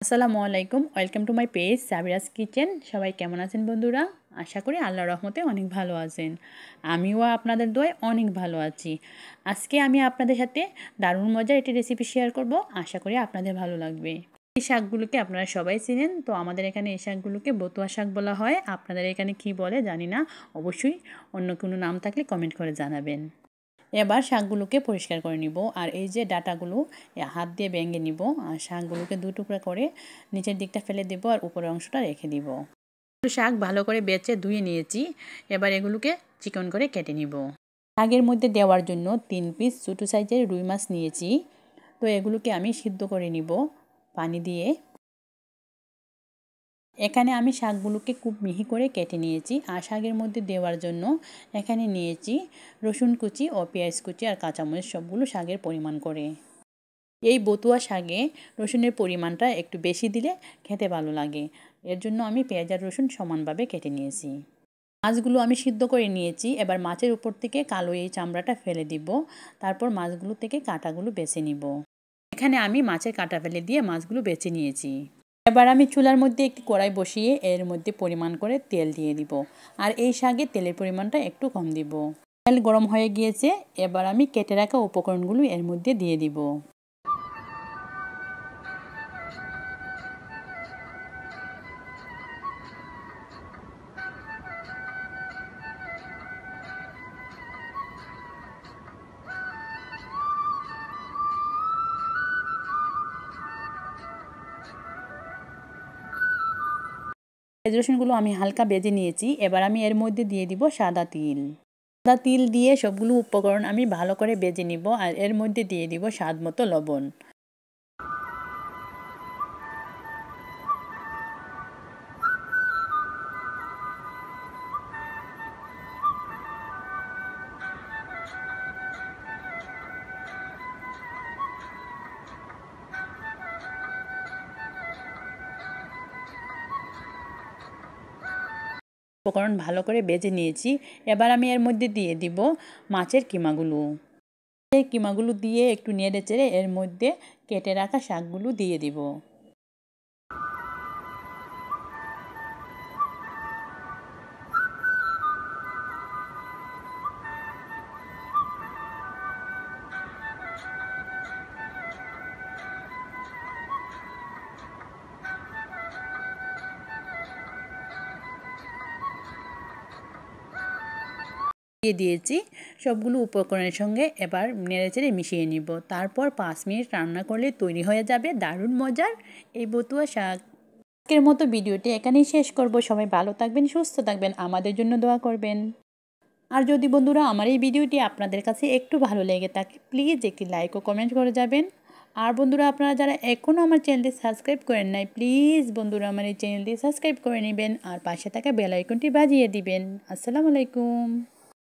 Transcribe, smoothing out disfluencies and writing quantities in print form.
আসসালামু আলাইকুম, welcome to my page Sabira's Kitchen. সবাই কেমন আছেন বন্ধুরা? আশা করি আল্লাহর রহমতে অনেক ভালো আছেন। আমিও আপনাদের দোয়ায় অনেক ভালো আছি। আজকে আমি আপনাদের সাথে দারুণ মজার একটি রেসিপি শেয়ার করব। আশা করি আপনাদের ভালো লাগবে। এই শাকগুলোকে আপনারা সবাই চিনেন, তো আমাদের এখানে এই শাকগুলোকে বতুয়া শাক বলা হয়। আপনাদের এখানে কি বলে জানি না, অবশ্যই অন্য কোনো নাম থাকলে কমেন্ট করে জানাবেন। এবার শাকগুলোকে পরিষ্কার করে নিব, আর এই যে ডাটাগুলো হাত দিয়ে ভেঙে নিব, আর শাকগুলোকে দু টুকরা করে নিচের দিকটা ফেলে দেব আর উপরের অংশটা রেখে দিব। শাক ভালো করে বেছে ধুয়ে নিয়েছি, এবার এগুলোকে চিকন করে কেটে নিব। শাকের মধ্যে দেওয়ার জন্য 3 পিস ছোটো সাইজের রুই মাছ নিয়েছি, তো এগুলোকে আমি সিদ্ধ করে নিব পানি দিয়ে। এখানে আমি শাকগুলোকে খুব মিহি করে কেটে নিয়েছি, আর শাকের মধ্যে দেওয়ার জন্য এখানে নিয়েছি রসুন কুচি ও পেঁয়াজ কুচি আর কাঁচামরিচ, সবগুলো শাকের পরিমাণ করে। এই বতুয়া শাকে রসুনের পরিমাণটা একটু বেশি দিলে খেতে ভালো লাগে, এর জন্য আমি পেঁয়াজ আর রসুন সমানভাবে কেটে নিয়েছি। মাছগুলো আমি সিদ্ধ করে নিয়েছি, এবার মাছের উপর থেকে কালো এই চামড়াটা ফেলে দিব, তারপর মাছগুলো থেকে কাঁটাগুলো বেছে নিব। এখানে আমি মাছের কাঁটা ফেলে দিয়ে মাছগুলো বেছে নিয়েছি। এবার আমি চুলার মধ্যে একটি কড়াই বসিয়ে এর মধ্যে পরিমাণ করে তেল দিয়ে দিব, আর এই শাকে তেলের পরিমাণটা একটু কম দিব। তেল গরম হয়ে গিয়েছে, এবার আমি কেটে রাখা উপকরণগুলো এর মধ্যে দিয়ে দিব। পেঁয়াজ রসুনগুলো আমি হালকা ভেজে নিয়েছি, এবার আমি এর মধ্যে দিয়ে দিব সাদা তিল। সাদা তিল দিয়ে সবগুলো উপকরণ আমি ভালো করে ভেজে নিব, আর এর মধ্যে দিয়ে দিব স্বাদ মতো লবণ। উপকরণ ভালো করে ভেজে নিয়েছি, এবার আমি এর মধ্যে দিয়ে দিব মাছের কিমাগুলো। এই কিমাগুলো দিয়ে একটু নেড়ে চেড়ে এর মধ্যে কেটে রাখা শাকগুলো দিয়ে দিব। দিয়ে দিয়েছি সবগুলো উপকরণের সঙ্গে, এবার নেড়েচেড়ে মিশিয়ে নিব। তারপর 5 মিনিট রান্না করলে তৈরি হয়ে যাবে দারুণ মজার এই বতুয়া শাক। আজকের মতো ভিডিওটি এখানেই শেষ করব। সবাই ভালো থাকবেন, সুস্থ থাকবেন, আমাদের জন্য দোয়া করবেন। আর যদি বন্ধুরা আমার এই ভিডিওটি আপনাদের কাছে একটু ভালো লেগে থাকে, প্লিজ একটি লাইক ও কমেন্ট করে যাবেন। আর বন্ধুরা, আপনারা যারা এখনও আমার চ্যানেলটি সাবস্ক্রাইব করেন নাই, প্লিজ বন্ধুরা আমার এই চ্যানেলটি সাবস্ক্রাইব করে নেবেন আর পাশে থাকা বেল আইকনটি বাজিয়ে দিবেন। আসসালামু আলাইকুম।